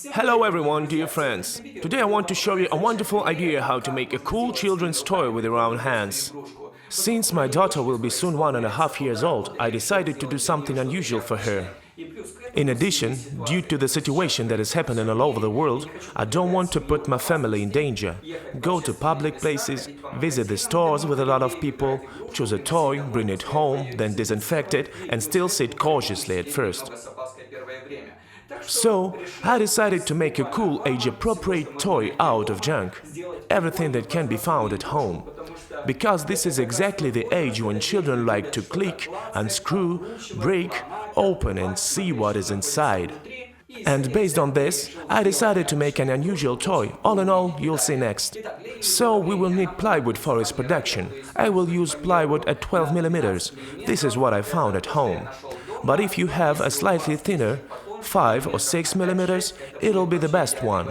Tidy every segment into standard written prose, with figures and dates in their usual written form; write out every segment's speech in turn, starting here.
Hello everyone, dear friends! Today I want to show you a wonderful idea how to make a cool children's toy with your own hands. Since my daughter will be soon 1.5 years old, I decided to do something unusual for her. In addition, due to the situation that is happening all over the world, I don't want to put my family in danger. Go to public places, visit the stores with a lot of people, choose a toy, bring it home, then disinfect it, and still sit cautiously at first. So, I decided to make a cool age-appropriate toy out of junk. Everything that can be found at home. Because this is exactly the age when children like to click, unscrew, break, open and see what is inside. And based on this, I decided to make an unusual toy. All in all, you'll see next. So we will need plywood for its production. I will use plywood at 12 millimeters. This is what I found at home. But if you have a slightly thinner, 5 or 6 millimeters, it'll be the best one.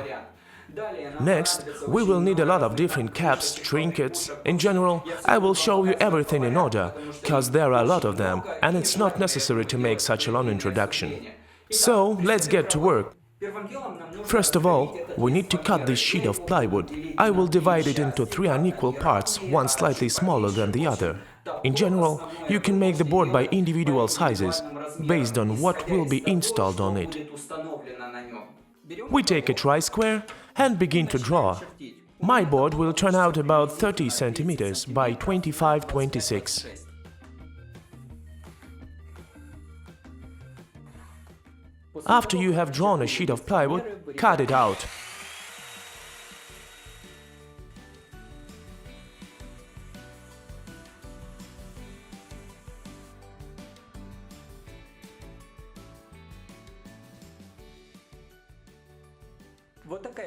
Next, we will need a lot of different caps, trinkets. In general, I will show you everything in order, cause there are a lot of them, and it's not necessary to make such a long introduction. So, let's get to work. First of all, we need to cut this sheet of plywood. I will divide it into 3 unequal parts, one slightly smaller than the other. In general, you can make the board by individual sizes, based on what will be installed on it. We take a tri-square and begin to draw. My board will turn out about 30 centimeters by 25-26. After you have drawn a sheet of plywood, cut it out.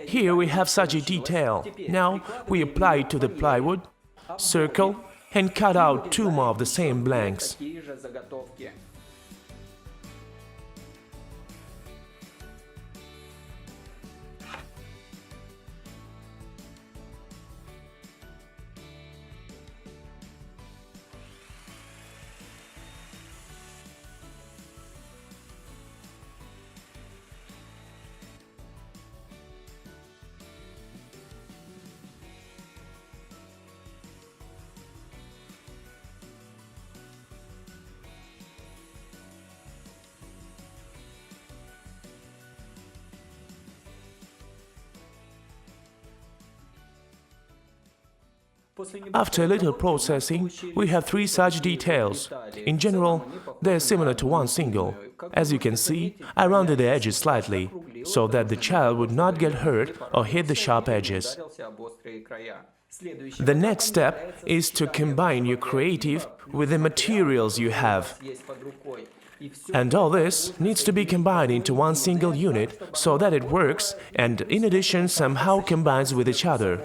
Here we have such a detail. Now we apply it to the plywood, circle and cut out 2 more of the same blanks. After a little processing, we have 3 such details. In general, they are similar to one single. As you can see, I rounded the edges slightly, so that the child would not get hurt or hit the sharp edges. The next step is to combine your creative with the materials you have. And all this needs to be combined into one single unit so that it works and in addition somehow combines with each other.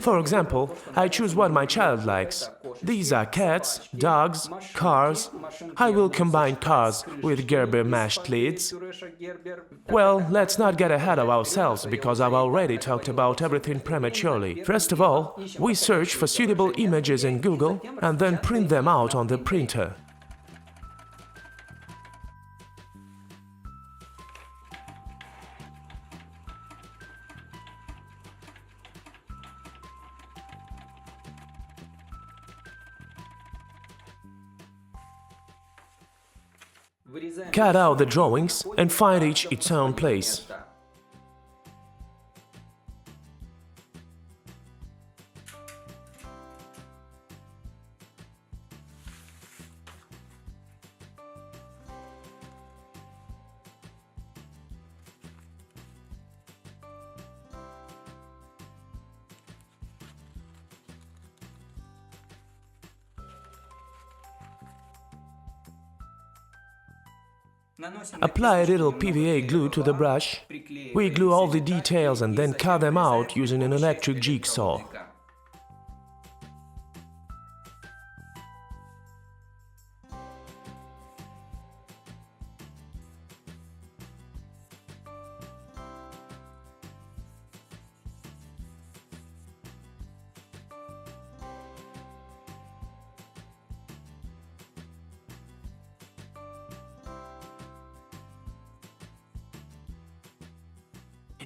For example, I choose what my child likes. These are cats, dogs, cars. I will combine cars with Gerber mashed lids. Well, let's not get ahead of ourselves because I've already talked about everything prematurely. First of all, we search for suitable images in Google and then print them out on the printer. Cut out the drawings and find each its own place. Apply a little PVA glue to the brush. We glue all the details and then cut them out using an electric jigsaw.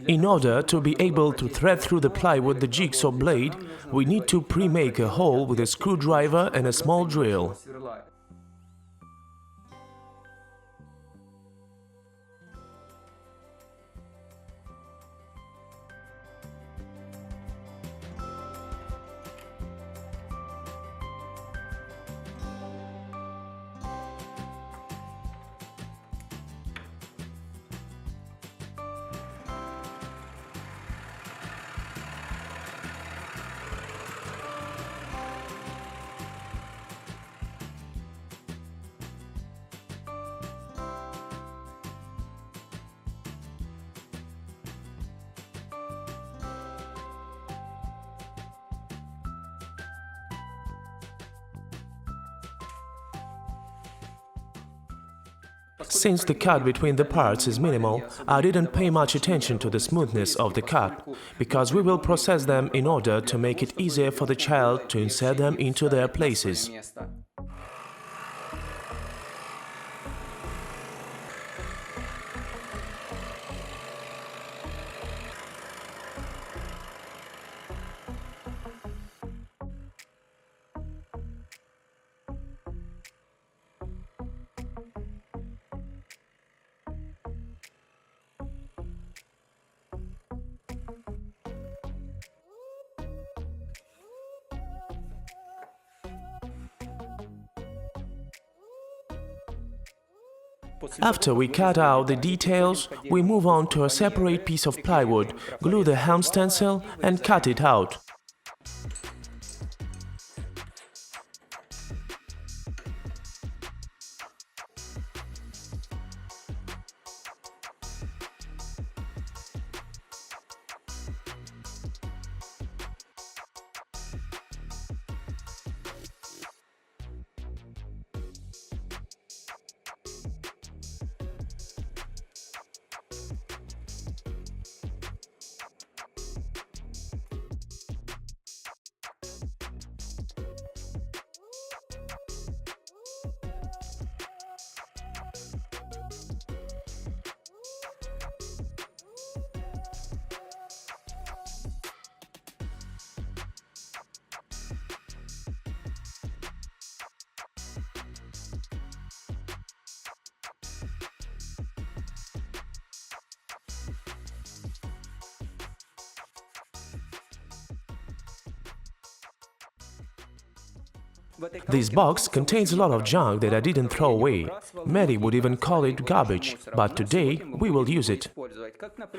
In order to be able to thread through the plywood the jigsaw blade, we need to pre-make a hole with a screwdriver and a small drill. Since the cut between the parts is minimal, I didn't pay much attention to the smoothness of the cut, because we will process them in order to make it easier for the child to insert them into their places. After we cut out the details, we move on to a separate piece of plywood, glue the helm stencil and cut it out. This box contains a lot of junk that I didn't throw away. Many would even call it garbage, but today we will use it.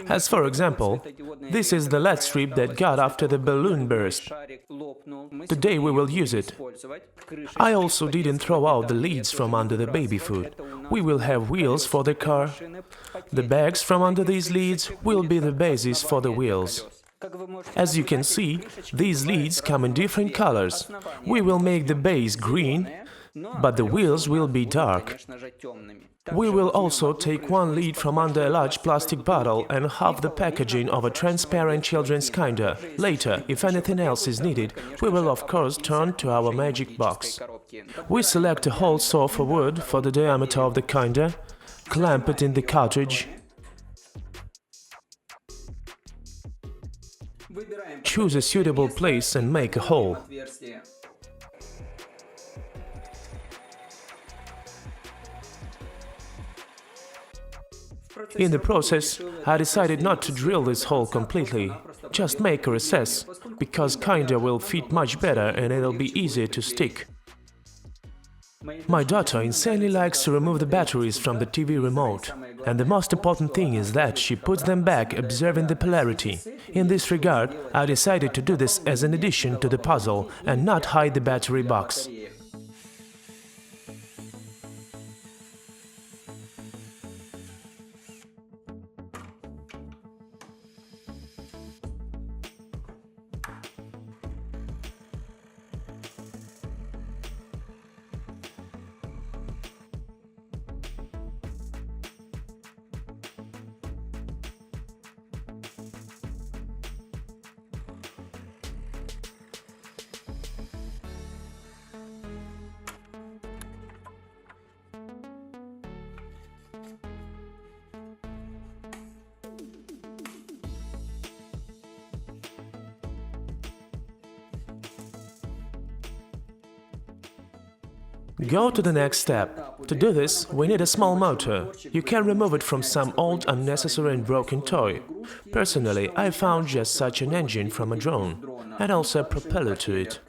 As for example, this is the LED strip that got after the balloon burst. Today we will use it. I also didn't throw out the leads from under the baby food. We will have wheels for the car. The bags from under these leads will be the basis for the wheels. As you can see, these leads come in different colors. We will make the base green, but the wheels will be dark. We will also take one lead from under a large plastic bottle and half the packaging of a transparent children's kinder. Later, if anything else is needed, we will of course turn to our magic box. We select a hole saw for wood for the diameter of the kinder, clamp it in the cartridge, choose a suitable place and make a hole. In the process, I decided not to drill this hole completely, just make a recess, because kinder will fit much better and it'll be easier to stick. My daughter insanely likes to remove the batteries from the TV remote, and the most important thing is that she puts them back, observing the polarity. In this regard, I decided to do this as an addition to the puzzle and not hide the battery box. Go to the next step. To do this, we need a small motor. You can remove it from some old, unnecessary and broken toy. Personally, I found just such an engine from a drone, and also a propeller to it.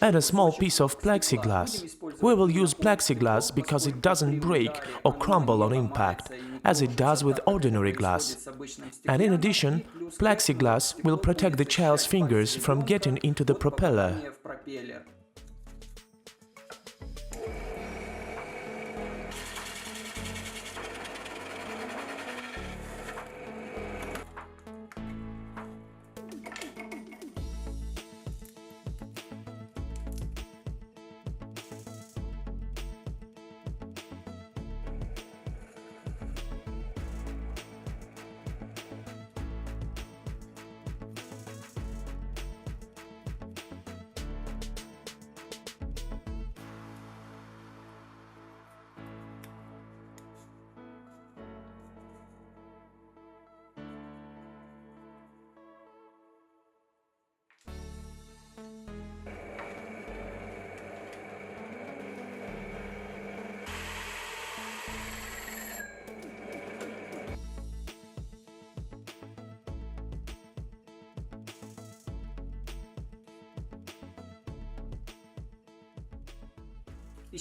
And a small piece of plexiglass. We will use plexiglass because it doesn't break or crumble on impact, as it does with ordinary glass. And in addition, plexiglass will protect the child's fingers from getting into the propeller.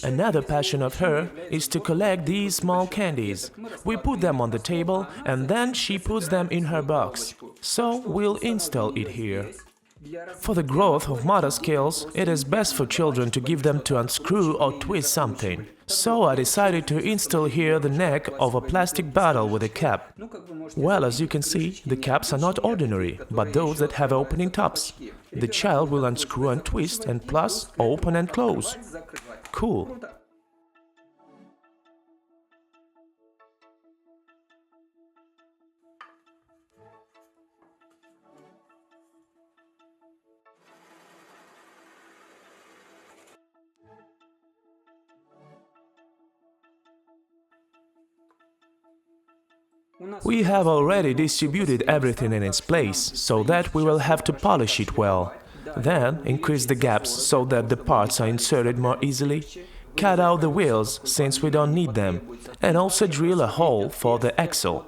Another passion of her is to collect these small candies. We put them on the table and then she puts them in her box. So we'll install it here. For the growth of motor skills, it is best for children to give them to unscrew or twist something. So I decided to install here the neck of a plastic bottle with a cap. Well, as you can see, the caps are not ordinary, but those that have opening tops. The child will unscrew and twist and plus open and close. Cool. We have already distributed everything in its place, so that we will have to polish it well. Then increase the gaps so that the parts are inserted more easily. Cut out the wheels, since we don't need them, and also drill a hole for the axle.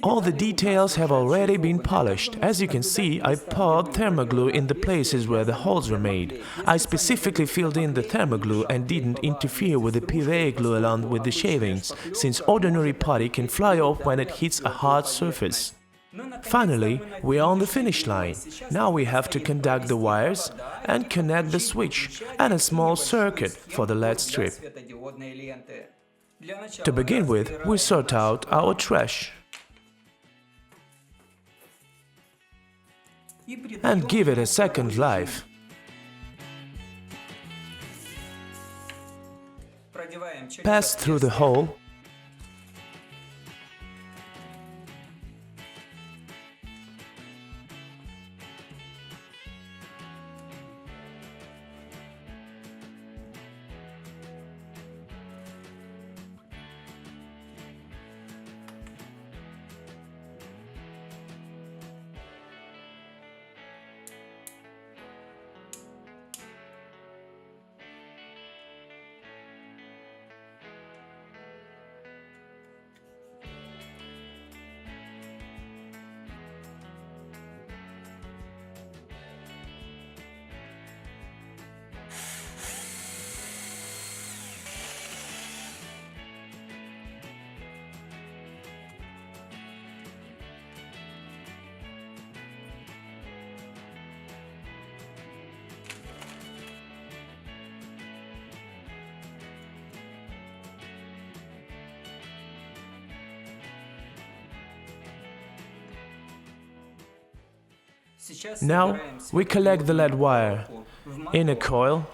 All the details have already been polished. As you can see, I poured thermoglue in the places where the holes were made. I specifically filled in the thermoglue and didn't interfere with the PVA glue along with the shavings, since ordinary putty can fly off when it hits a hard surface. Finally, we are on the finish line. Now we have to conduct the wires and connect the switch and a small circuit for the LED strip. To begin with, we sort out our trash and give it a second life. Pass through the hole Now we collect the lead wire in a coil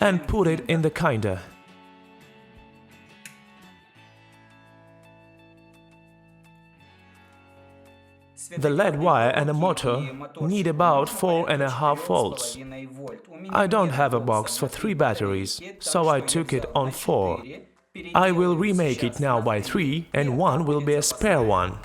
and put it in the kinder. The lead wire and a motor need about 4.5 volts. I don't have a box for 3 batteries, so I took it on 4. I will remake it now by 3, and 1 will be a spare one.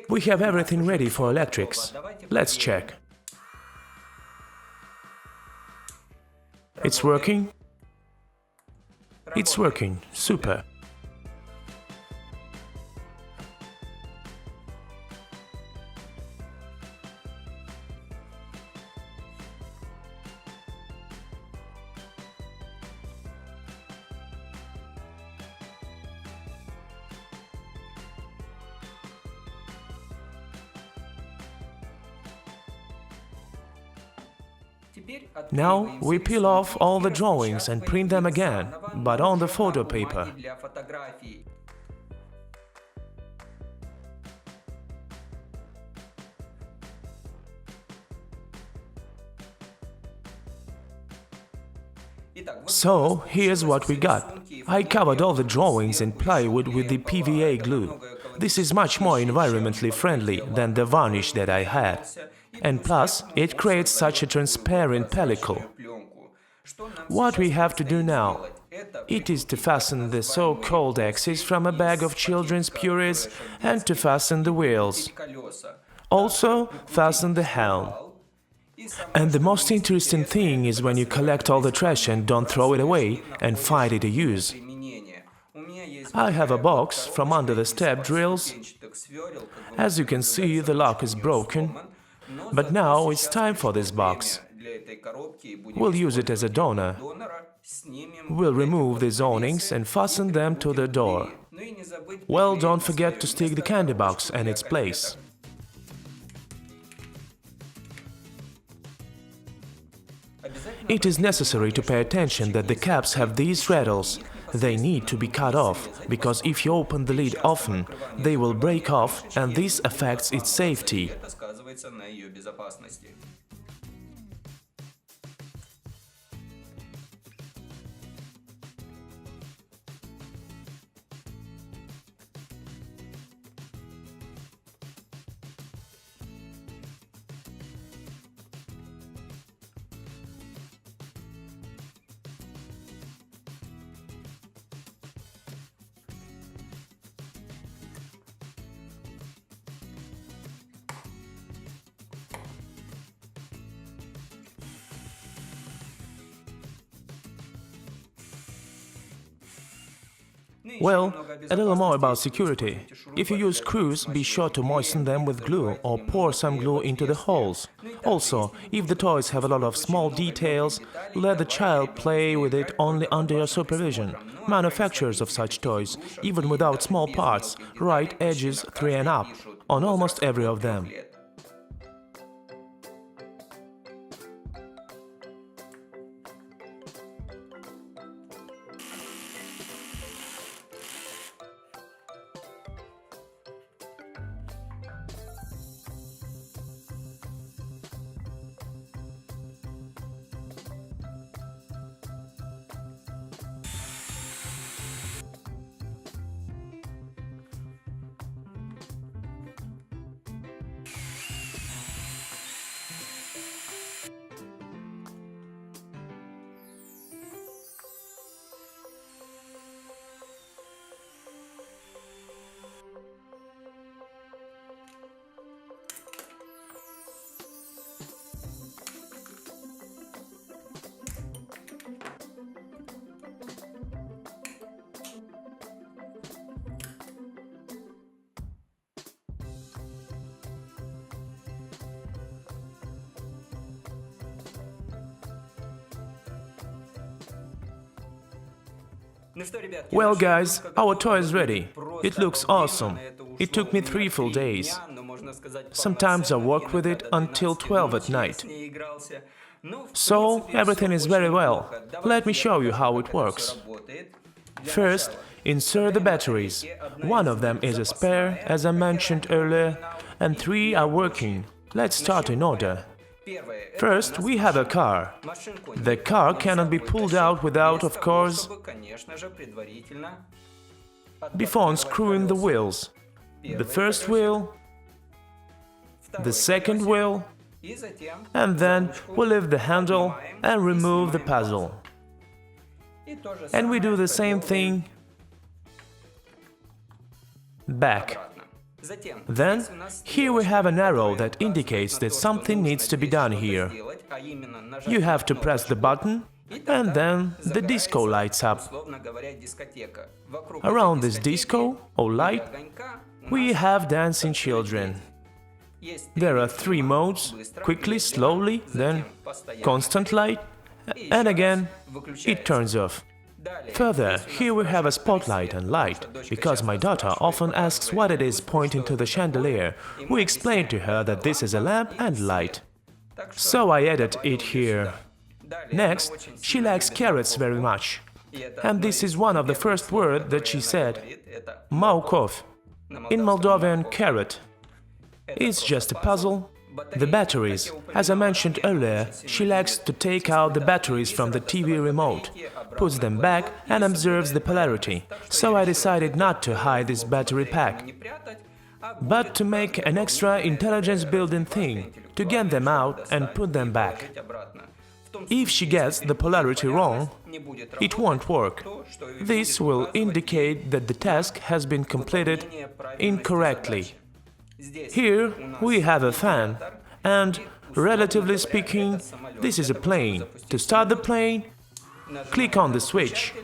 We have everything ready for electrics. Let's check. It's working? It's working. Super. Now we peel off all the drawings and print them again, but on the photo paper. So, here's what we got. I covered all the drawings in plywood with the PVA glue. This is much more environmentally friendly than the varnish that I had. And plus, it creates such a transparent pellicle. What we have to do now? It is to fasten the so-called axis from a bag of children's purees and to fasten the wheels. Also, fasten the helm. And the most interesting thing is when you collect all the trash and don't throw it away and find it a use. I have a box from under the step drills. As you can see, the lock is broken. But now it's time for this box. We'll use it as a donor. We'll remove these awnings and fasten them to the door. Well, don't forget to stick the candy box in its place. It is necessary to pay attention that the caps have these rattles. They need to be cut off, because if you open the lid often, they will break off and this affects its safety. Well, a little more about security. If you use screws, be sure to moisten them with glue or pour some glue into the holes. Also, if the toys have a lot of small details, let the child play with it only under your supervision. Manufacturers of such toys, even without small parts, write edges 3 and up on almost every of them. Well guys, our toy is ready. It looks awesome. It took me 3 full days. Sometimes I work with it until 12 at night. So, everything is very well. Let me show you how it works. First, insert the batteries. 1 of them is a spare, as I mentioned earlier, and 3 are working. Let's start in order. First, we have a car. The car cannot be pulled out without, of course, before unscrewing the wheels. The first wheel, the second wheel, and then we lift the handle and remove the puzzle. And we do the same thing back. Then, here we have an arrow that indicates that something needs to be done here. You have to press the button, and then the disco lights up. Around this disco, or light, we have dancing children. There are 3 modes: quickly, slowly, then constant light, and again it turns off. Further, here we have a spotlight and light. Because my daughter often asks what it is pointing to the chandelier, we explain to her that this is a lamp and light. So I added it here. Next, she likes carrots very much. And this is one of the first words that she said. Maukov. In Moldovan, carrot. It's just a puzzle. The batteries. As I mentioned earlier, she likes to take out the batteries from the TV remote, puts them back and observes the polarity. So I decided not to hide this battery pack, but to make an extra intelligence-building thing, to get them out and put them back. If she gets the polarity wrong, it won't work. This will indicate that the task has been completed incorrectly. Here we have a fan, and, relatively speaking, this is a plane. To start the plane, click on the switch.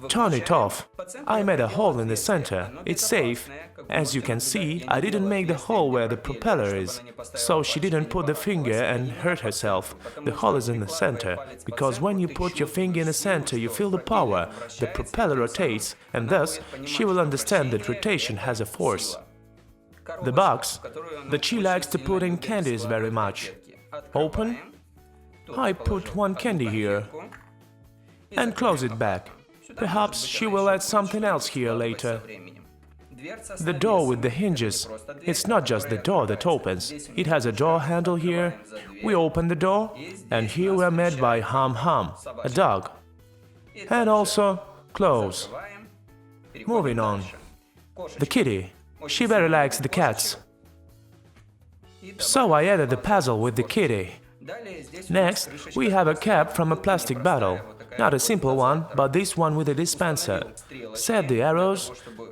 Turn it off. I made a hole in the center. It's safe. As you can see, I didn't make the hole where the propeller is, so she didn't put the finger and hurt herself. The hole is in the center, because when you put your finger in the center, you feel the power, the propeller rotates, and thus she will understand that rotation has a force. The box that she likes to put in candies very much. Open. I put 1 candy here and close it back. Perhaps she will add something else here later. The door with the hinges. It's not just the door that opens. It has a door handle here. We open the door, and here we are met by Hum Hum, a dog. And also close. Moving on. The kitty. She very likes the cats. So I added the puzzle with the kitty. Next, we have a cap from a plastic bottle. Not a simple one, but this one with a dispenser. Set the arrows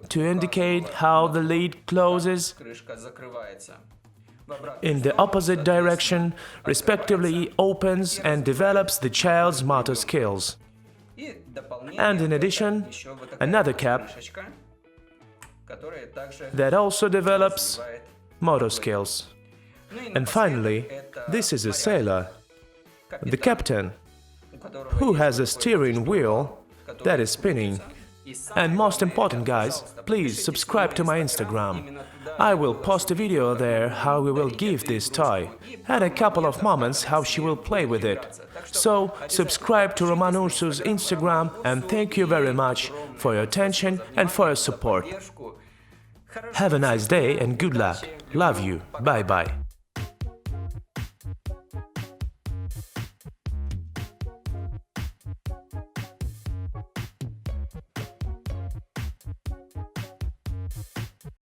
to indicate how the lid closes in the opposite direction, respectively opens and develops the child's motor skills. And in addition, another cap that also develops motor skills. And finally, this is a sailor, the captain, who has a steering wheel that is spinning. And most important, guys, please subscribe to my Instagram. I will post a video there how we will give this toy, and a couple of moments how she will play with it. So, subscribe to Roman Ursu's Instagram, and thank you very much for your attention and for your support. Have a nice day and good luck. Love you. Bye-bye.